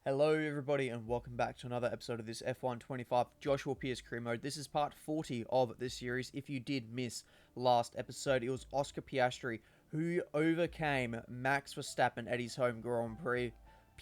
Hello everybody and welcome back to another episode of this F1 25 Joshua Pearce career mode. This is part 40 of this series. If you did miss last episode, it was Oscar Piastri who overcame Max Verstappen at his home Grand Prix.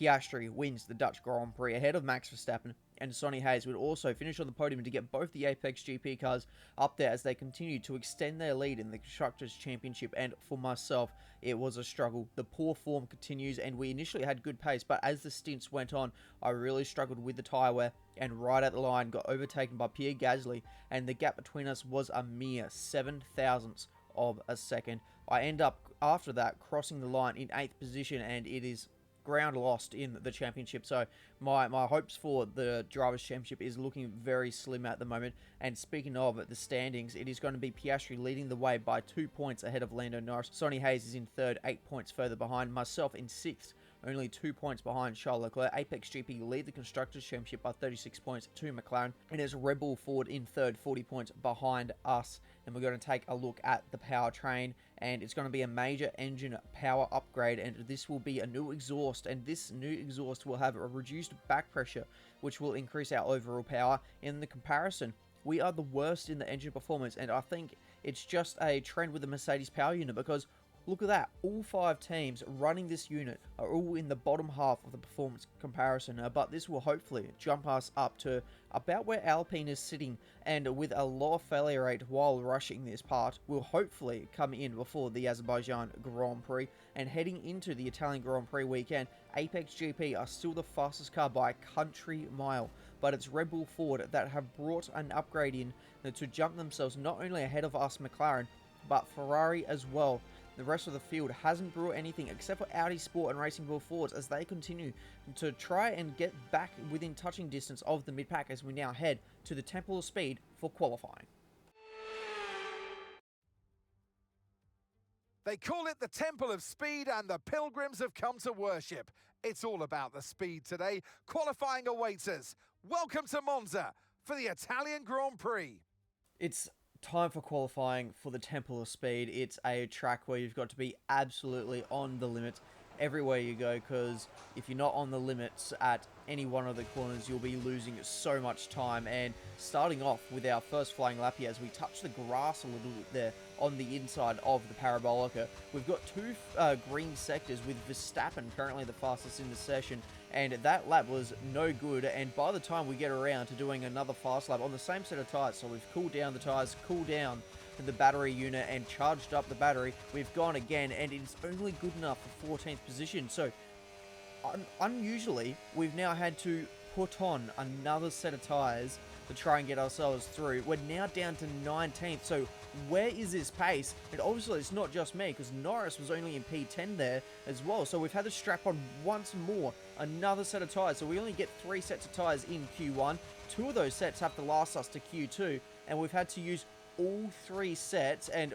Piastri wins the Dutch Grand Prix ahead of Max Verstappen, and Sonny Hayes would also finish on the podium to get both the Apex GP cars up there as they continue to extend their lead in the Constructors' Championship. And for myself, it was a struggle. The poor form continues, and we initially had good pace, but as the stints went on, I really struggled with the tyre wear, and right at the line got overtaken by Pierre Gasly, and the gap between us was a mere 7 thousandths of a second. I end up, after that, crossing the line in 8th position, and it is ground lost in the championship. So my hopes for the Drivers' Championship is looking very slim at the moment. And speaking of the standings, it is going to be Piastri leading the way by 2 points ahead of Lando Norris. Sonny Hayes is in 3rd, 8 points further behind. Myself in 6th, only 2 points behind Charles Leclerc. Apex GP lead the Constructors' Championship by 36 points to McLaren. And it's Red Bull Ford in 3rd, 40 points behind us. And we're going to take a look at the powertrain, and it's going to be a major engine power upgrade, and this will be a new exhaust, and this new exhaust will have a reduced back pressure, which will increase our overall power. In the comparison, we are the worst in the engine performance, and I think it's just a trend with the Mercedes power unit, because look at that, all 5 teams running this unit are all in the bottom half of the performance comparison, but this will hopefully jump us up to about where Alpine is sitting, and with a lower failure rate while rushing this part, will hopefully come in before the Azerbaijan Grand Prix. And heading into the Italian Grand Prix weekend, Apex GP are still the fastest car by a country mile, but it's Red Bull Ford that have brought an upgrade in to jump themselves not only ahead of us McLaren, but Ferrari as well. The rest of the field hasn't brought anything except for Audi Sport and Racing Bull Fords as they continue to try and get back within touching distance of the mid-pack as we now head to the Temple of Speed for qualifying. They call it the Temple of Speed, and the pilgrims have come to worship. It's all about the speed today. Qualifying awaits us. Welcome to Monza for the Italian Grand Prix. It's time for qualifying for the Temple of Speed. It's a track where you've got to be absolutely on the limit everywhere you go, because if you're not on the limits at any one of the corners, you'll be losing so much time. And starting off with our first flying lap here, as we touch the grass a little bit there on the inside of the Parabolica, we've got 2 green sectors with Verstappen currently the fastest in the session, and that lap was no good. And by the time we get around to doing another fast lap on the same set of tyres, so we've cooled down the tyres, cooled down the battery unit and charged up the battery, we've gone again, and it's only good enough for 14th position. So unusually, we've now had to put on another set of tyres to try and get ourselves through. We're now down to 19th, so where is this pace? And obviously it's not just me, because Norris was only in P10 there as well, so we've had to strap on once more another set of tyres. So we only get 3 sets of tyres in Q1, 2 of those sets have to last us to Q2, and we've had to use all 3 sets, and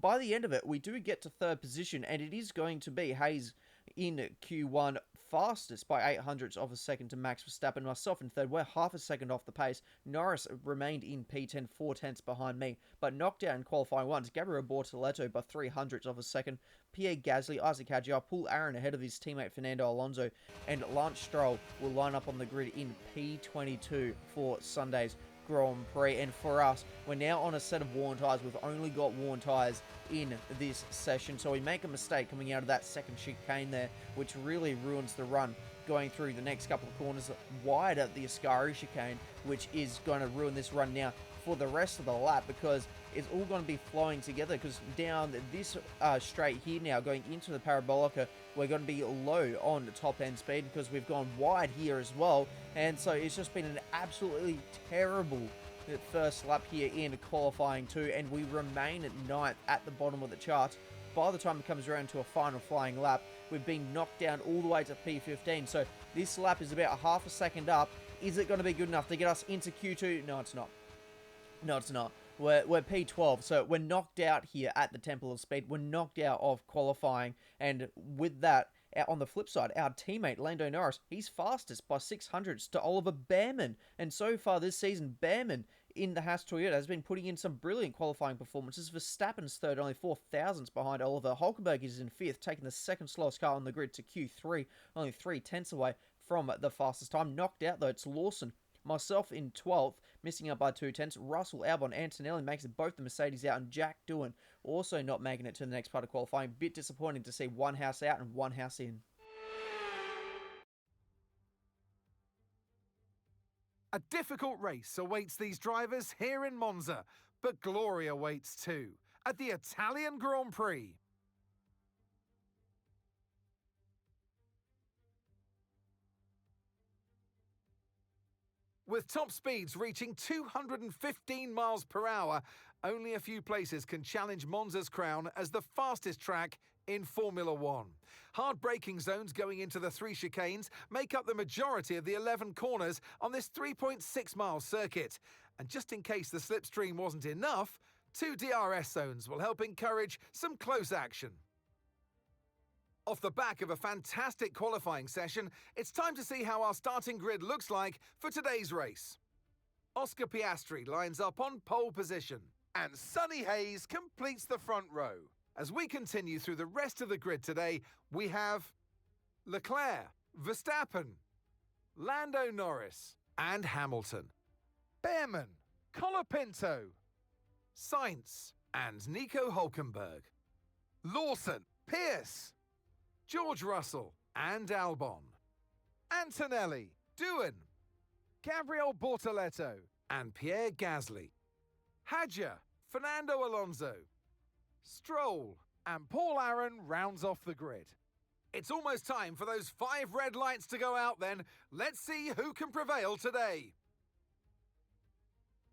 by the end of it, we do get to 3rd position, and it is going to be Hayes in Q1 fastest by 0.08 of a second to Max Verstappen. Myself in 3rd, we're half a second off the pace. Norris remained in P10, 4 tenths behind me, but knocked out in qualifying 1 to Gabriel Bortoleto by 0.03 of a second. Pierre Gasly, Isaac Hadjar, Paul Aaron ahead of his teammate Fernando Alonso, and Lance Stroll will line up on the grid in P22 for Sunday's Grand Prix. And for us, we're now on a set of worn tyres. We've only got worn tyres in this session, so we make a mistake coming out of that second chicane there, which really ruins the run going through the next couple of corners wide at the Ascari chicane, which is going to ruin this run now for the rest of the lap, because it's all going to be flowing together, because down this straight here now going into the Parabolica, we're going to be low on the top end speed because we've gone wide here as well. And so it's just been an absolutely terrible first lap here in qualifying 2, and we remain at 9th at the bottom of the charts. By the time it comes around to a final flying lap, we've been knocked down all the way to P15, so this lap is about a half a second up. Is it going to be good enough to get us into Q2? No, it's not. No, it's not. We're P12, so we're knocked out here at the Temple of Speed. We're knocked out of qualifying, and with that, on the flip side, our teammate Lando Norris, he's fastest by 600s to Oliver Bearman. And so far this season, Bearman in the Haas Toyota has been putting in some brilliant qualifying performances. Verstappen's 3rd, only 4 thousandths behind Oliver. Hulkenberg is in 5th, taking the 2nd slowest car on the grid to Q3, only 3 tenths away from the fastest time. Knocked out, though, it's Lawson. Myself in 12th, missing out by 2/10. Russell, Albon, Antonelli makes it both the Mercedes out, and Jack Doohan also not making it to the next part of qualifying. Bit disappointing to see one house out and one house in. A difficult race awaits these drivers here in Monza, but glory awaits too at the Italian Grand Prix. With top speeds reaching 215 miles per hour, only a few places can challenge Monza's crown as the fastest track in Formula One. Hard braking zones going into the 3 chicanes make up the majority of the 11 corners on this 3.6-mile circuit. And just in case the slipstream wasn't enough, 2 DRS zones will help encourage some close action. Off the back of a fantastic qualifying session, it's time to see how our starting grid looks like for today's race. Oscar Piastri lines up on pole position, and Sonny Hayes completes the front row. As we continue through the rest of the grid today, we have Leclerc, Verstappen, Lando Norris, and Hamilton, Behrman, Colapinto, Sainz, and Nico Hülkenberg, Lawson, Pearce, George Russell and Albon, Antonelli, Doohan, Gabriel Bortoleto and Pierre Gasly, Hadjar, Fernando Alonso, Stroll and Paul Aron rounds off the grid. It's almost time for those 5 red lights to go out then. Let's see who can prevail today.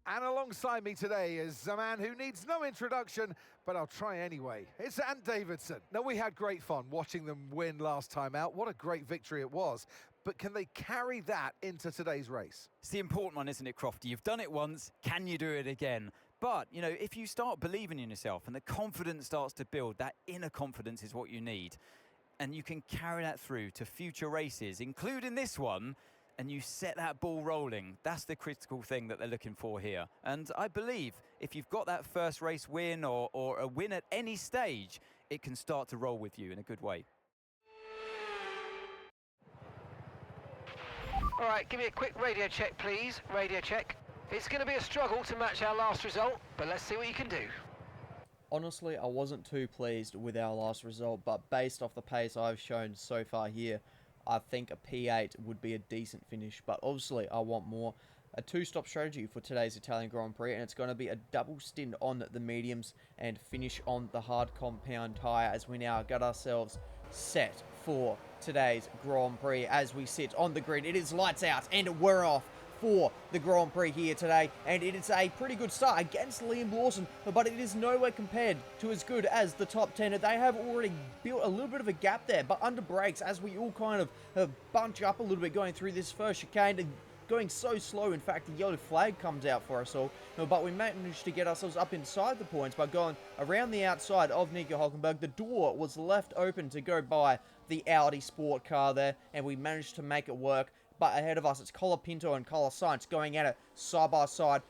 And alongside me today is a man who needs no introduction, but I'll try anyway. It's Ant Davidson. Now, we had great fun watching them win last time out. What a great victory it was. But can they carry that into today's race? It's the important one, isn't it, Crofty? You've done it once, can you do it again? But, you know, if you start believing in yourself and the confidence starts to build, that inner confidence is what you need. And you can carry that through to future races, including this one, and you set that ball rolling. That's the critical thing that they're looking for here. And I believe if you've got that first race win or a win at any stage, it can start to roll with you in a good way. All right, give me a quick radio check, please. Radio check. It's going to be a struggle to match our last result, but let's see what you can do. Honestly, I wasn't too pleased with our last result, but based off the pace I've shown so far here, I think a P8 would be a decent finish, but obviously I want more. A 2-stop strategy for today's Italian Grand Prix, and it's going to be a double stint on the mediums and finish on the hard compound tyre as we now got ourselves set for today's Grand Prix. As we sit on the grid, it is lights out and we're off for the Grand Prix here today, and it is a pretty good start against Liam Lawson, but it is nowhere compared to as good as the top 10. They have already built a little bit of a gap there, but under brakes, as we all kind of bunch up a little bit going through this first chicane, and going so slow, in fact, the yellow flag comes out for us all, but we managed to get ourselves up inside the points by going around the outside of Nico Hülkenberg. The door was left open to go by the Audi sport car there, and we managed to make it work. But ahead of us, it's Colapinto and Carlos Sainz going at it side by side.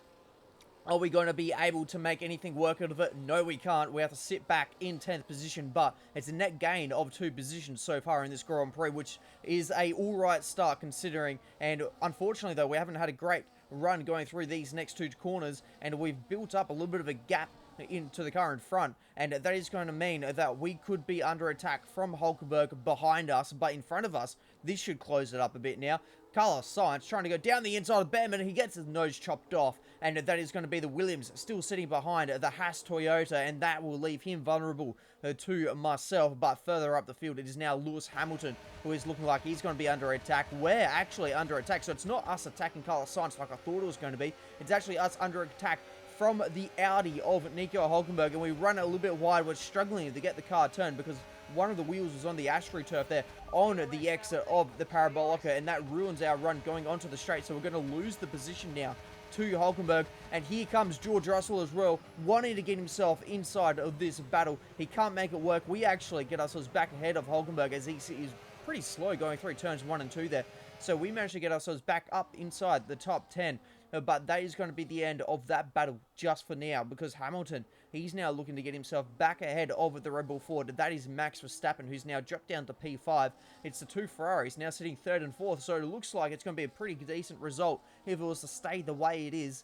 Are we going to be able to make anything work out of it? No, we can't. We have to sit back in 10th position, but it's a net gain of 2 positions so far in this Grand Prix, which is a alright start considering. And unfortunately, though, we haven't had a great run going through these next 2 corners, and we've built up a little bit of a gap into the car in front, and that is going to mean that we could be under attack from Hülkenberg behind us, but in front of us, this should close it up a bit now. Carlos Sainz trying to go down the inside of Behrman, and he gets his nose chopped off, and that is going to be the Williams still sitting behind the Haas Toyota, and that will leave him vulnerable to myself. But further up the field, it is now Lewis Hamilton, who is looking like he's going to be under attack. We're actually under attack, so it's not us attacking Carlos Sainz like I thought it was going to be. It's actually us under attack from the Audi of Nico Hülkenberg, and we run it a little bit wide. We're struggling to get the car turned because one of the wheels was on the AstroTurf there on the exit of the Parabolica, and that ruins our run going onto the straight, so we're going to lose the position now to Hülkenberg. And here comes George Russell as well, wanting to get himself inside of this battle. He can't make it work. We actually get ourselves back ahead of Hülkenberg as he is pretty slow going through turns 1 and 2 there. So we managed to get ourselves back up inside the top 10. But that is going to be the end of that battle just for now, because Hamilton, he's now looking to get himself back ahead of the Red Bull Ford. That is Max Verstappen, who's now dropped down to P5. It's the two Ferraris now sitting 3rd and 4th, so it looks like it's going to be a pretty decent result if it was to stay the way it is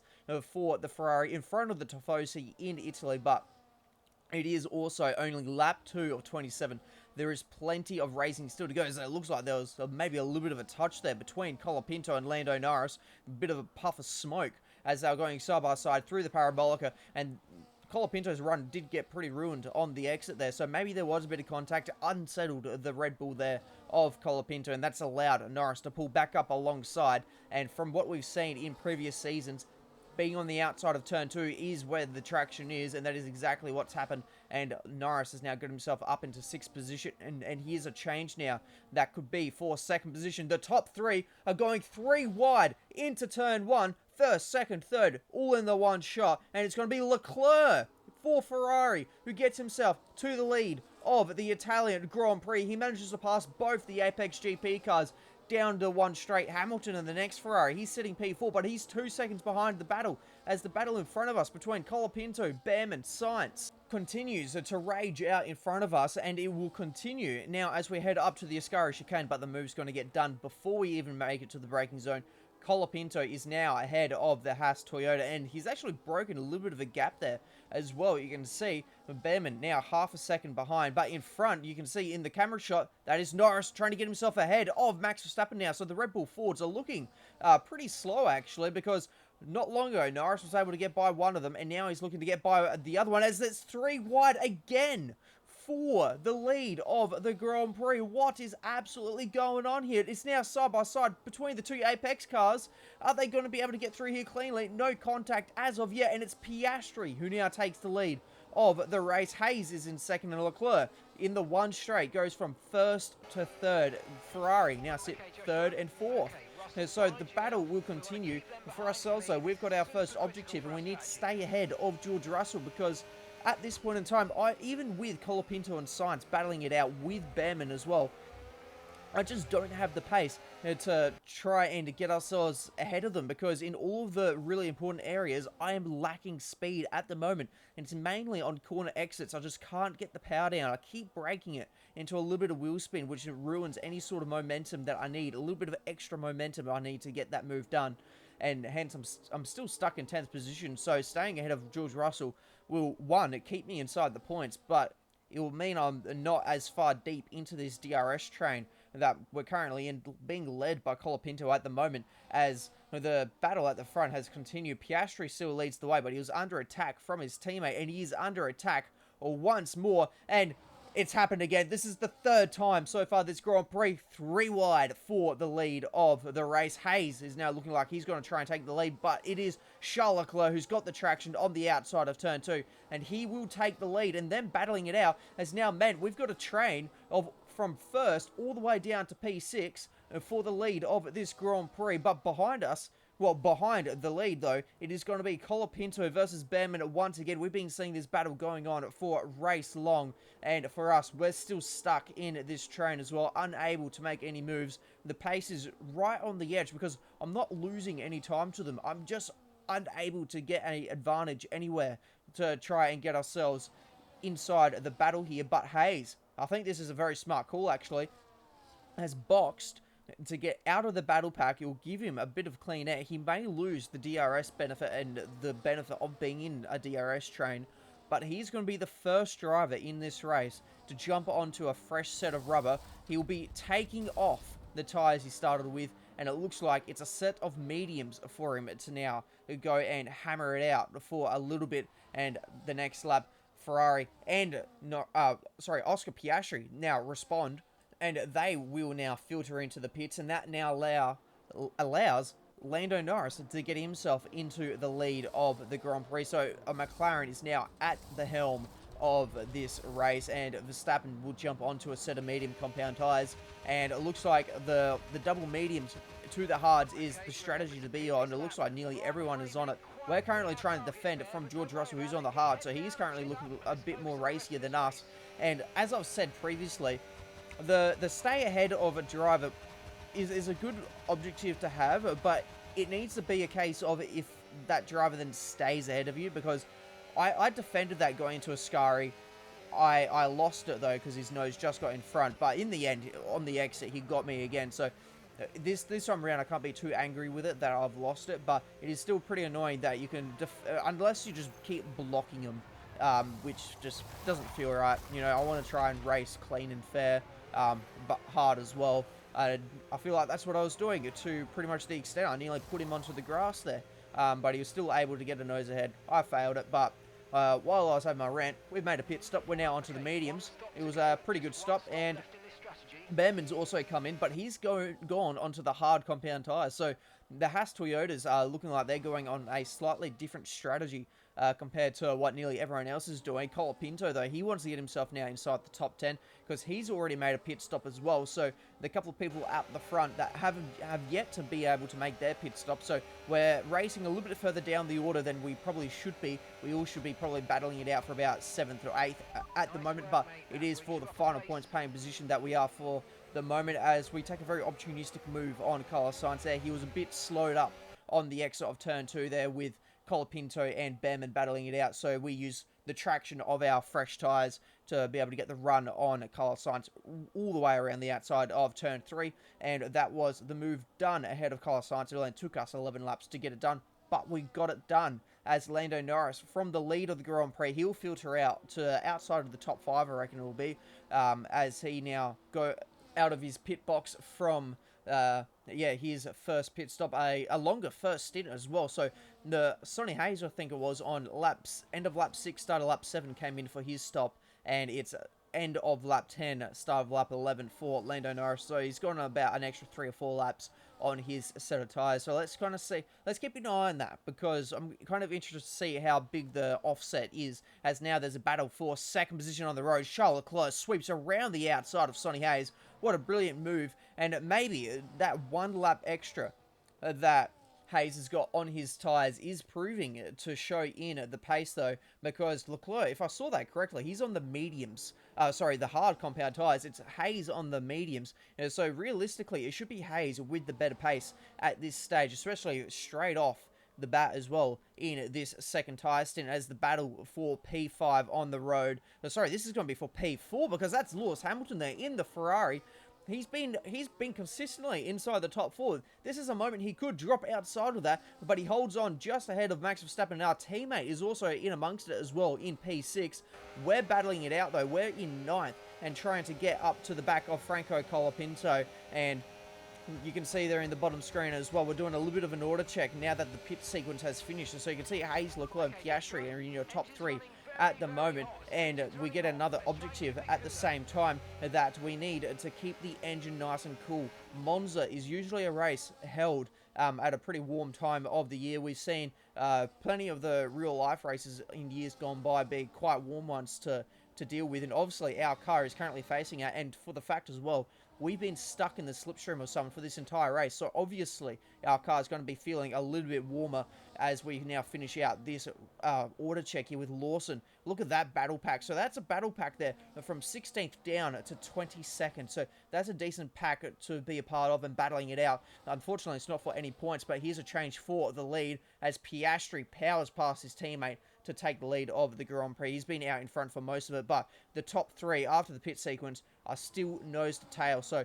for the Ferrari in front of the Tifosi in Italy. But it is also only lap 2 of 27. There is plenty of racing still to go. So it looks like there was maybe a little bit of a touch there between Colapinto and Lando Norris. A bit of a puff of smoke as they were going side by side through the Parabolica. And Colapinto's run did get pretty ruined on the exit there. So maybe there was a bit of contact, unsettled the Red Bull there of Colapinto. And that's allowed Norris to pull back up alongside. And from what we've seen in previous seasons, being on the outside of turn 2 is where the traction is, and that is exactly what's happened. And Norris has now got himself up into 6th position, and here's a change now that could be for 2nd position. The top 3 are going 3 wide into turn 1, 1st, 2nd, 3rd, all in the one shot, and it's going to be Leclerc for Ferrari, who gets himself to the lead of the Italian Grand Prix. He manages to pass both the Apex GP cars down to one straight. Hamilton and the next Ferrari, he's sitting P4, but he's 2 seconds behind the battle, as the battle in front of us between Colapinto, Behrman, Sainz continues to rage out in front of us, and it will continue now as we head up to the Ascari chicane. But the move's going to get done before we even make it to the braking zone. Colapinto is now ahead of the Haas Toyota, and he's actually broken a little bit of a gap there as well. You can see Behrman now half a second behind, but in front, you can see in the camera shot, that is Norris trying to get himself ahead of Max Verstappen now. So the Red Bull Fords are looking pretty slow, actually, because not long ago, Norris was able to get by one of them, and now he's looking to get by the other one, as it's 3 wide again for the lead of the Grand Prix. What is absolutely going on here? It's now side by side between the 2 Apex cars. Are they going to be able to get through here cleanly? No contact as of yet, and it's Piastri who now takes the lead of the race. Hayes is in 2nd, and Leclerc in the one straight goes from 1st to 3rd. Ferrari now sit 3rd and 4th. And so the battle will continue. For ourselves, though, we've got our first objective, and we need to stay ahead of George Russell, because at this point in time, even with Colapinto and Sainz battling it out with Behrman as well, I just don't have the pace to try and get ourselves ahead of them, because in all of the really important areas, I am lacking speed at the moment. And it's mainly on corner exits. I just can't get the power down. I keep breaking it into a little bit of wheel spin, which ruins any sort of momentum that I need. A little bit of extra momentum I need to get that move done. And hence, I'm still stuck in 10th position. So staying ahead of George Russell will, one, keep me inside the points, but it will mean I'm not as far deep into this DRS train that we're currently in, being led by Colapinto at the moment, as the battle at the front has continued. Piastri still leads the way, but he was under attack from his teammate, and he is under attack once more, and it's happened again. This is the 3rd time so far this Grand Prix. 3 wide for the lead of the race. Hayes is now looking like he's going to try and take the lead, but it is Charles Leclerc who's got the traction on the outside of turn 2, and he will take the lead. And then battling it out has now meant we've got a train of from 1st all the way down to P6 for the lead of this Grand Prix. But behind us, well, behind the lead, though, it is going to be Colapinto versus Behrman once again. We've been seeing this battle going on for race long, and for us, we're still stuck in this train as well, unable to make any moves. The pace is right on the edge, because I'm not losing any time to them. I'm just unable to get any advantage anywhere to try and get ourselves inside the battle here. But Hayes, I think this is a very smart call, actually, has boxed to get out of the battle pack. It will give him a bit of clean air. He may lose the DRS benefit and the benefit of being in a DRS train, but he's going to be the first driver in this race to jump onto a fresh set of rubber. He'll be taking off the tyres he started with, and it looks like it's a set of mediums for him to now go and hammer it out for a little bit. And the next lap, Ferrari and Oscar Piastri now respond, and they will now filter into the pits, and that now allows Lando Norris to get himself into the lead of the Grand Prix. So a McLaren is now at the helm of this race, and Verstappen will jump onto a set of medium compound tyres, and it looks like the double mediums to the hards is the strategy to be on. It looks like nearly everyone is on it. We're currently trying to defend from George Russell, who's on the hard, so he's currently looking a bit more racier than us. And as I've said previously, the stay ahead of a driver is a good objective to have, but it needs to be a case of if that driver then stays ahead of you, because I defended that going into Ascari. I lost it though because his nose just got in front, but in the end, on the exit, he got me again. So this time around, I can't be too angry with it that I've lost it, but it is still pretty annoying that you can, unless you just keep blocking them, which just doesn't feel right. You know, I want to try and race clean and fair, but hard as well. I feel like that's what I was doing to pretty much the extent. I nearly put him onto the grass there, but he was still able to get a nose ahead. I failed it, but while I was having my rant, we've made a pit stop. We're now onto the mediums. It was a pretty good stop, and Behrman's also come in, but he's gone onto the hard compound tyres. So the Haas Toyotas are looking like they're going on a slightly different strategy compared to what nearly everyone else is doing. Colapinto, though, he wants to get himself now inside the top 10 because he's already made a pit stop as well. So the couple of people out the front that have yet to be able to make their pit stop. So we're racing a little bit further down the order than we probably should be. We all should be probably battling it out for about 7th or 8th at the moment, but it is for the final points paying position that we are for the moment, as we take a very opportunistic move on Carlos Sainz there. He was a bit slowed up on the exit of turn 2 there with Colapinto and Behrman battling it out, so we use the traction of our fresh tyres to be able to get the run on Carlos Sainz all the way around the outside of turn 3, and that was the move done ahead of Carlos Sainz. It only took us 11 laps to get it done, but we got it done, as Lando Norris, from the lead of the Grand Prix, he'll filter out to outside of the top 5, I reckon it will be, as he now go out of his pit box from his first pit stop, a longer first stint as well. So the Sonny Hayes, I think it was, on end of lap 6, start of lap 7, came in for his stop, and it's end of lap 10, start of lap 11 for Lando Norris. So he's gone about an extra 3 or 4 laps on his set of tyres. So let's kind of see, let's keep an eye on that, because I'm kind of interested to see how big the offset is, as now there's a battle for second position on the road. Charles Leclerc sweeps around the outside of Sonny Hayes. What a brilliant move, and maybe that 1 lap extra that Hayes has got on his tyres is proving to show in the pace, though, because Leclerc, if I saw that correctly, he's on the mediums. The hard compound tyres. It's Hayes on the mediums. So realistically, it should be Hayes with the better pace at this stage, especially straight off the bat as well in this second tyre stint, as the battle for P5 on the road. This is going to be for P4, because that's Lewis Hamilton there in the Ferrari. He's been consistently inside the top 4. This is a moment he could drop outside of that, but he holds on just ahead of Max Verstappen. And our teammate is also in amongst it as well in P6. We're battling it out though. We're in 9th and trying to get up to the back of Franco Colapinto, and you can see there in the bottom screen as well, we're doing a little bit of an order check now that the pit sequence has finished. And so you can see Hayes, Leclerc, Piastri are in your top 3 at the moment, and we get another objective at the same time that we need to keep the engine nice and cool. Monza is usually a race held at a pretty warm time of the year. We've seen plenty of the real life races in years gone by be quite warm ones to deal with, and obviously our car is currently facing it, and for the fact as well, we've been stuck in the slipstream of summer for this entire race, so obviously our car is going to be feeling a little bit warmer as we now finish out this order check here with Lawson. Look at that battle pack. So that's a battle pack there from 16th down to 22nd. So that's a decent pack to be a part of and battling it out. Unfortunately, it's not for any points, but here's a change for the lead as Piastri powers past his teammate to take the lead of the Grand Prix. He's been out in front for most of it, but the top 3 after the pit sequence are still nose to tail. So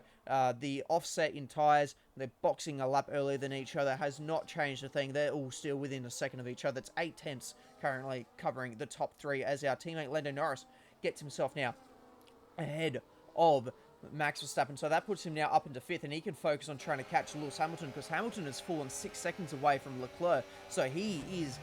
the offset in tyres, they're boxing a lap earlier than each other, has not changed a thing. They're all still within a second of each other. It's 8 tenths currently covering the top 3 as our teammate Lando Norris gets himself now ahead of Max Verstappen. So that puts him now up into 5th, and he can focus on trying to catch Lewis Hamilton, because Hamilton has fallen 6 seconds away from Leclerc. So he is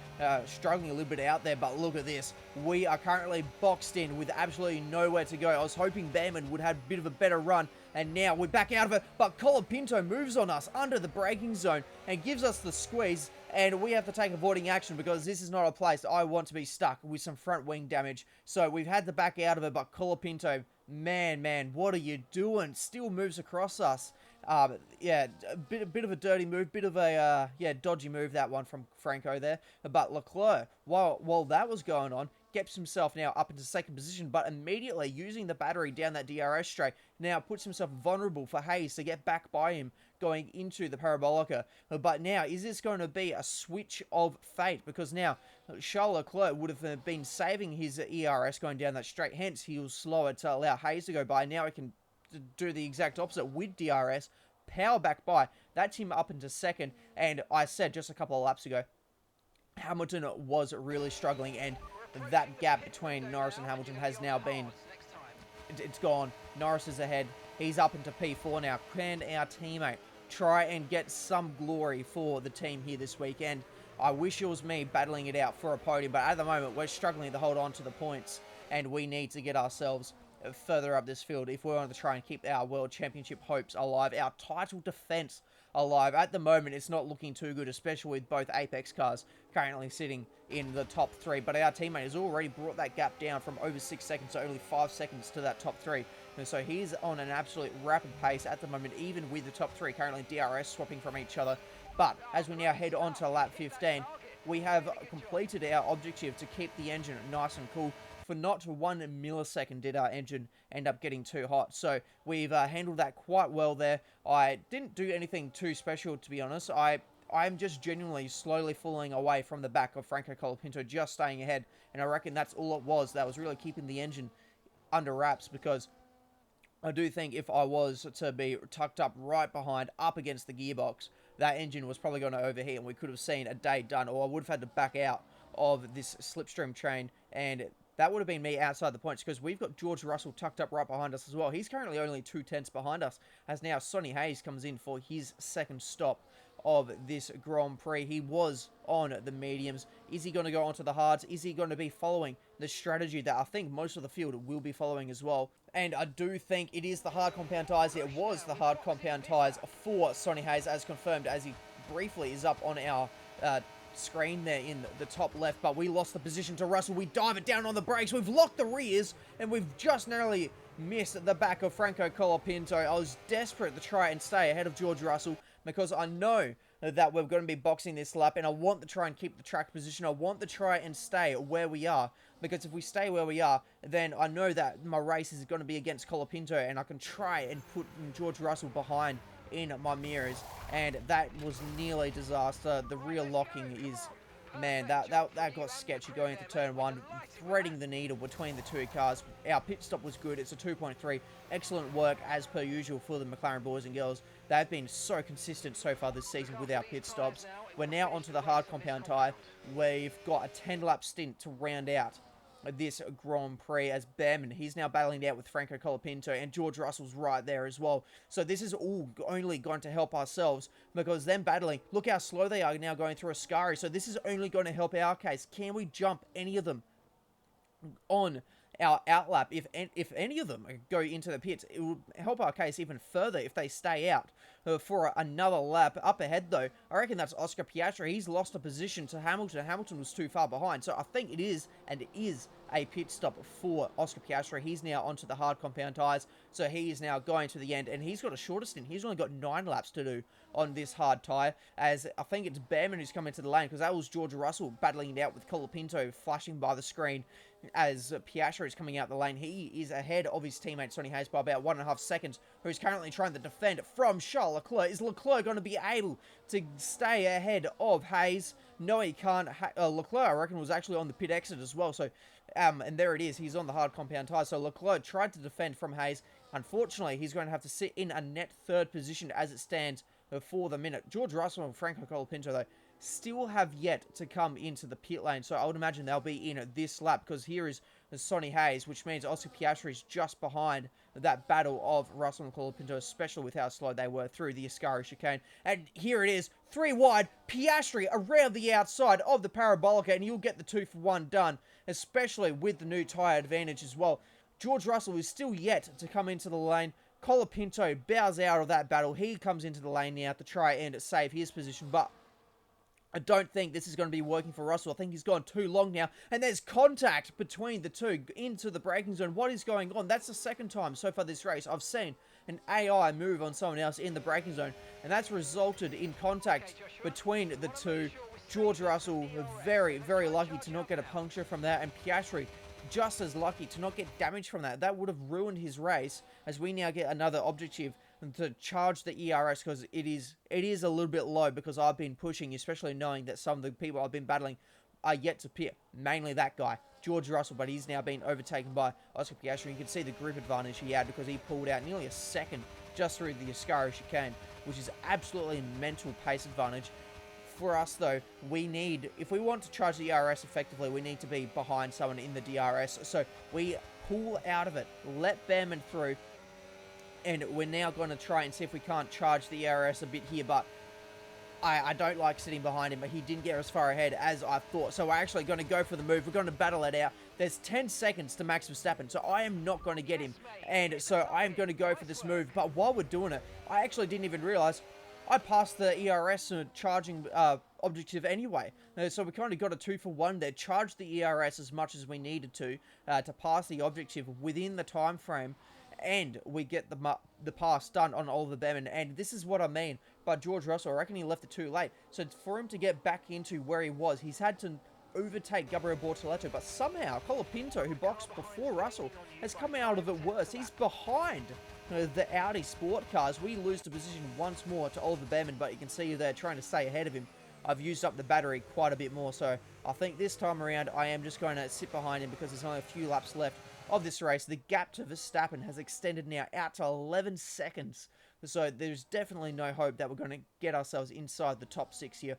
struggling a little bit out there, but look at this. We are currently boxed in with absolutely nowhere to go. I was hoping Behrman would have a bit of a better run, and now we're back out of it, but Colapinto moves on us under the braking zone and gives us the squeeze, and we have to take avoiding action, because this is not a place I want to be stuck with some front wing damage. So we've had to back out of it, but Colapinto, man, what are you doing? Still moves across us. A bit of a dirty move, bit of a dodgy move, that one from Franco there. But Leclerc, while that was going on, gets himself now up into second position, but immediately using the battery down that DRS straight now puts himself vulnerable for Haas to get back by him going into the Parabolica. But now, is this going to be a switch of fate? Because now Charles Leclerc would have been saving his ERS going down that straight, hence he was slower to allow Haas to go by. Now he can do the exact opposite with DRS, power back by. That's him up into second, and I said just a couple of laps ago, Hamilton was really struggling, and that gap between Norris and Hamilton has now been, it's gone. Norris is ahead. He's up into P4 now. Can our teammate try and get some glory for the team here this weekend? I wish it was me battling it out for a podium, but at the moment we're struggling to hold on to the points, and we need to get ourselves further up this field if we want to try and keep our World Championship hopes alive, our title defense alive. At the moment, it's not looking too good, especially with both Apex cars currently sitting in the top 3. But our teammate has already brought that gap down from over 6 seconds to only 5 seconds to that top 3. And so he's on an absolute rapid pace at the moment, even with the top 3 currently DRS swapping from each other. But as we now head on to lap 15, we have completed our objective to keep the engine nice and cool. For not 1 millisecond did our engine end up getting too hot. So we've handled that quite well there. I didn't do anything too special, to be honest. I'm just genuinely slowly falling away from the back of Franco Colapinto, just staying ahead. And I reckon that's all it was. That was really keeping the engine under wraps, because I do think if I was to be tucked up right behind, up against the gearbox, that engine was probably going to overheat and we could have seen a day done, or I would have had to back out of this slipstream train, and that would have been me outside the points, because we've got George Russell tucked up right behind us as well. He's currently only 2/10 behind us, as now Sonny Hayes comes in for his second stop of this Grand Prix. He was on the mediums. Is he going to go onto the hards? Is he going to be following the strategy that I think most of the field will be following as well? And I do think it is the hard compound tyres. It was the hard compound tyres for Sonny Hayes, as confirmed, as he briefly is up on our screen there in the top left, but we lost the position to Russell. We dive it down on the brakes. We've locked the rears, and we've just narrowly missed the back of Franco Colapinto. I was desperate to try and stay ahead of George Russell, because I know that we're going to be boxing this lap, and I want to try and keep the track position. I want to try and stay where we are, because if we stay where we are, then I know that my race is going to be against Colapinto, and I can try and put George Russell behind in my mirrors, and that was nearly disaster. The rear locking is, man, that got sketchy going into turn 1, threading the needle between the two cars. Our pit stop was good. It's a 2.3. Excellent work as per usual for the McLaren boys and girls. They've been so consistent so far this season with our pit stops. We're now onto the hard compound tyre. We've got a 10-lap stint to round out this Grand Prix, as Behrman, he's now battling it out with Franco Colapinto, and George Russell's right there as well. So this is all only going to help ourselves, because them battling, look how slow they are now going through Ascari. So this is only going to help our case. Can we jump any of them on our outlap? If any of them go into the pits, it will help our case even further if they stay out for another lap. Up ahead though, I reckon that's Oscar Piastri. He's lost a position to Hamilton. Hamilton was too far behind, so I think it is a pit stop for Oscar Piastri. He's now onto the hard compound tyres, so he is now going to the end, and he's got a shorter stint. He's only got 9 laps to do on this hard tyre, as I think it's Behrman who's come into the lane, because that was George Russell battling it out with Colapinto flashing by the screen as Piastri is coming out the lane. He is ahead of his teammate Sonny Hayes by about 1.5 seconds, who's currently trying to defend from Charles Leclerc. Is Leclerc going to be able to stay ahead of Hayes? No, he can't. Leclerc, I reckon, was actually on the pit exit as well, so and there it is. He's on the hard compound tyre. So Leclerc tried to defend from Hayes. Unfortunately, he's going to have to sit in a net 3rd position as it stands for the minute. George Russell and Franco Colapinto, though, still have yet to come into the pit lane. So I would imagine they'll be in this lap, because here is Sonny Hayes, which means Oscar Piastri is just behind that battle of Russell and Colapinto, especially with how slow they were through the Ascari chicane. And here it is, 3 wide, Piastri around the outside of the Parabolica, and you'll get the 2-for-1 done, especially with the new tyre advantage as well. George Russell is still yet to come into the lane. Colapinto bows out of that battle. He comes into the lane now to try and save his position, but I don't think this is going to be working for Russell. I think he's gone too long now. And there's contact between the two into the braking zone. What is going on? That's the second time so far this race I've seen an AI move on someone else in the braking zone. And that's resulted in contact between the two. George Russell very, very lucky to not get a puncture from that, and Piastri just as lucky to not get damage from that. That would have ruined his race, as we now get another objective to charge the ERS, because it is a little bit low, because I've been pushing, especially knowing that some of the people I've been battling are yet to pit. Mainly that guy, George Russell, but he's now been overtaken by Oscar Piastri. You can see the grip advantage he had, because he pulled out nearly a second just through the Ascari chicane, which is absolutely a mental pace advantage. For us, though, we need, if we want to charge the ERS effectively, we need to be behind someone in the DRS. So we pull out of it, let Behrman through, and we're now going to try and see if we can't charge the ERS a bit here, but I don't like sitting behind him, but he didn't get as far ahead as I thought. So we're actually going to go for the move. We're going to battle it out. There's 10 seconds to Max Verstappen, so I am not going to get him. And so I am going to go for this move. But while we're doing it, I actually didn't even realize I passed the ERS charging objective anyway. So we kind of got a 2-for-1 there. Charged the ERS as much as we needed to pass the objective within the time frame. And we get the pass done on Oliver Behrman. And this is what I mean by George Russell. I reckon he left it too late. So for him to get back into where he was, he's had to overtake Gabriel Bortoleto. But somehow, Colapinto, who boxed before Russell, has come out of it worse. He's behind the Audi sport cars. We lose the position once more to Oliver Behrman, but you can see they're trying to stay ahead of him. I've used up the battery quite a bit more, so I think this time around I am just going to sit behind him, because there's only a few laps left of this race. The gap to Verstappen has extended now out to 11 seconds. So there's definitely no hope that we're going to get ourselves inside the top 6 here.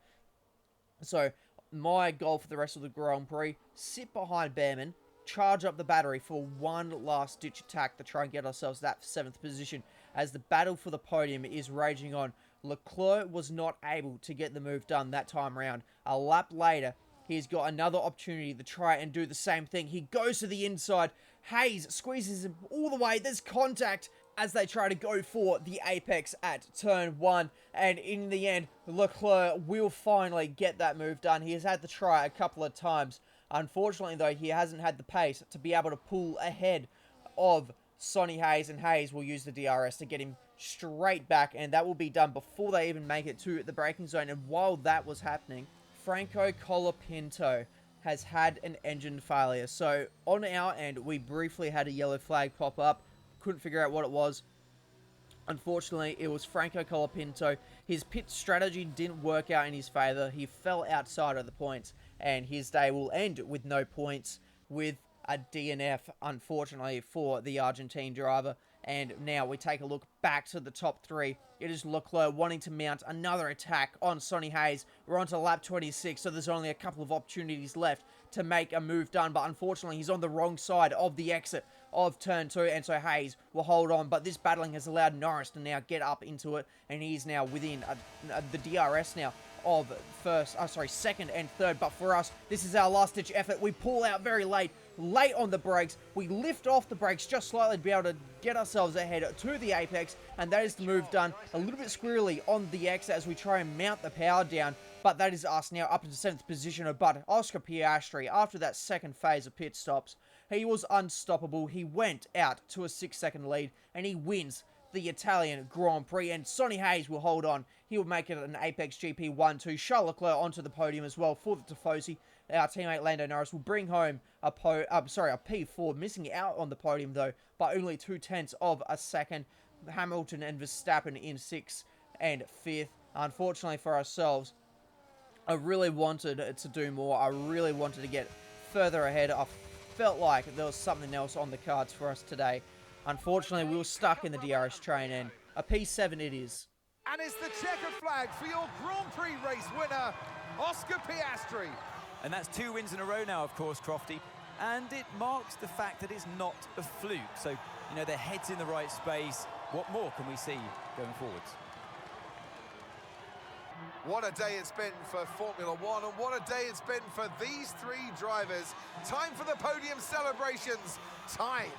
So my goal for the rest of the Grand Prix, sit behind Behrman, charge up the battery for one last ditch attack to try and get ourselves that 7th position, as the battle for the podium is raging on. Leclerc was not able to get the move done that time around. A lap later, he's got another opportunity to try and do the same thing. He goes to the inside. Hayes squeezes him all the way. There's contact as they try to go for the apex at turn 1. And in the end, Leclerc will finally get that move done. He has had to try a couple of times. Unfortunately, though, he hasn't had the pace to be able to pull ahead of Sonny Hayes, and Hayes will use the DRS to get him straight back, and that will be done before they even make it to the braking zone. And while that was happening, Franco Colapinto has had an engine failure. So on our end, we briefly had a yellow flag pop up. Couldn't figure out what it was. Unfortunately, it was Franco Colapinto. His pit strategy didn't work out in his favour. He fell outside of the points, and his day will end with no points, with a DNF, unfortunately, for the Argentine driver. And now we take a look back to the top 3. It is Leclerc wanting to mount another attack on Sonny Hayes. We're on to lap 26, so there's only a couple of opportunities left to make a move done. But unfortunately, he's on the wrong side of the exit of turn 2, and so Hayes will hold on. But this battling has allowed Norris to now get up into it, and he's now within the DRS now of second and third. But for us, this is our last ditch effort. We pull out very late on the brakes. We lift off the brakes just slightly to be able to get ourselves ahead to the apex, and that is the move done. A little bit squirrely on the exit as we try and mount the power down, but that is us now up into 7th position. But Oscar Piastri, after that second phase of pit stops, he was unstoppable. He went out to a 6-second lead, and he wins the Italian Grand Prix, and Sonny Hayes will hold on. He will make it an Apex GP 1-2. Charles Leclerc onto the podium as well for the Tifosi. Our teammate Lando Norris will bring home a P4, missing out on the podium though by only 0.2 of a second. Hamilton and Verstappen in 6th and 5th. Unfortunately for ourselves, I really wanted to do more. I really wanted to get further ahead. I felt like there was something else on the cards for us today. Unfortunately, we were stuck in the DRS train, and a P7 it is. And it's the checkered flag for your Grand Prix race winner, Oscar Piastri. And that's 2 wins in a row now, of course, Crofty. And it marks the fact that it's not a fluke. So, you know, their head's in the right space. What more can we see going forwards? What a day it's been for Formula One, and what a day it's been for these 3 drivers. Time for the podium celebrations. Time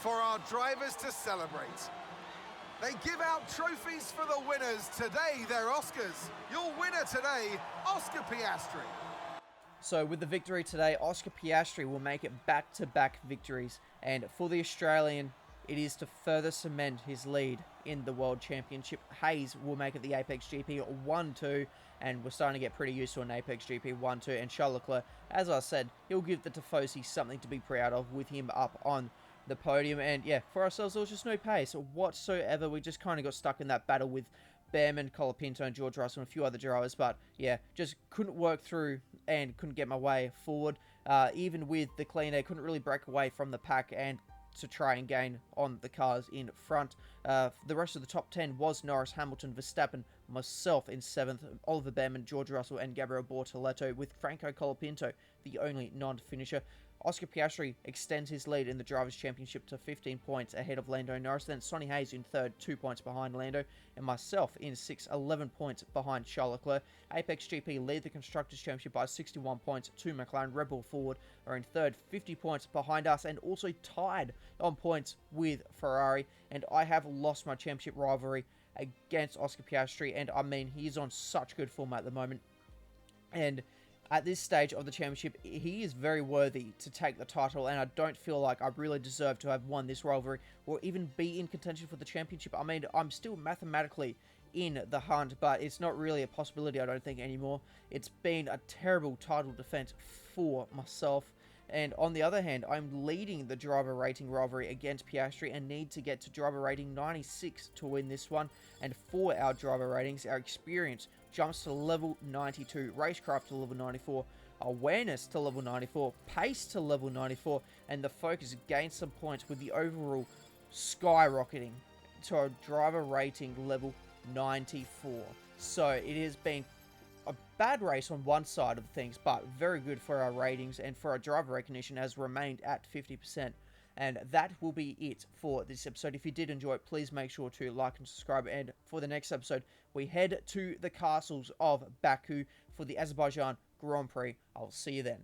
for our drivers to celebrate. They give out trophies for the winners. Today, they're Oscars. Your winner today, Oscar Piastri. So with the victory today, Oscar Piastri will make it back-to-back victories. And for the Australian, it is to further cement his lead in the World Championship. Hayes will make it the Apex GP 1-2, and we're starting to get pretty used to an Apex GP 1-2. And Charles Leclerc, as I said, he'll give the Tifosi something to be proud of with him up on the podium. And yeah, for ourselves, there was just no pace whatsoever. We just kind of got stuck in that battle with Behrman, Colapinto, and George Russell, and a few other drivers. But yeah, just couldn't work through and couldn't get my way forward. Even with the clean air, couldn't really break away from the pack and to try and gain on the cars in front. The rest of the top 10 was Norris, Hamilton, Verstappen, myself in 7th, Oliver Behrman, George Russell, and Gabriel Bortoleto, with Franco Colapinto the only non-finisher. Oscar Piastri extends his lead in the Drivers' Championship to 15 points ahead of Lando Norris. Then Sonny Hayes in 3rd, 2 points behind Lando. And myself in 6th, 11 points behind Charles Leclerc. Apex GP lead the Constructors' Championship by 61 points to McLaren. Red Bull Ford are in 3rd, 50 points behind us, and also tied on points with Ferrari. And I have lost my championship rivalry against Oscar Piastri, and I mean, he's on such good form at the moment. And at this stage of the championship, he is very worthy to take the title, and I don't feel like I really deserve to have won this rivalry or even be in contention for the championship. I mean, I'm still mathematically in the hunt, but it's not really a possibility, I don't think, anymore. It's been a terrible title defense for myself. And on the other hand, I'm leading the driver rating rivalry against Piastri and need to get to driver rating 96 to win this one. And for our driver ratings, our experience jumps to level 92, racecraft to level 94, awareness to level 94, pace to level 94, and the focus gains some points with the overall skyrocketing to a driver rating level 94. So it has been a bad race on one side of things, but very good for our ratings, and for our driver recognition has remained at 50%. And that will be it for this episode. If you did enjoy it, please make sure to like and subscribe. And for the next episode, we head to the castles of Baku for the Azerbaijan Grand Prix. I'll see you then.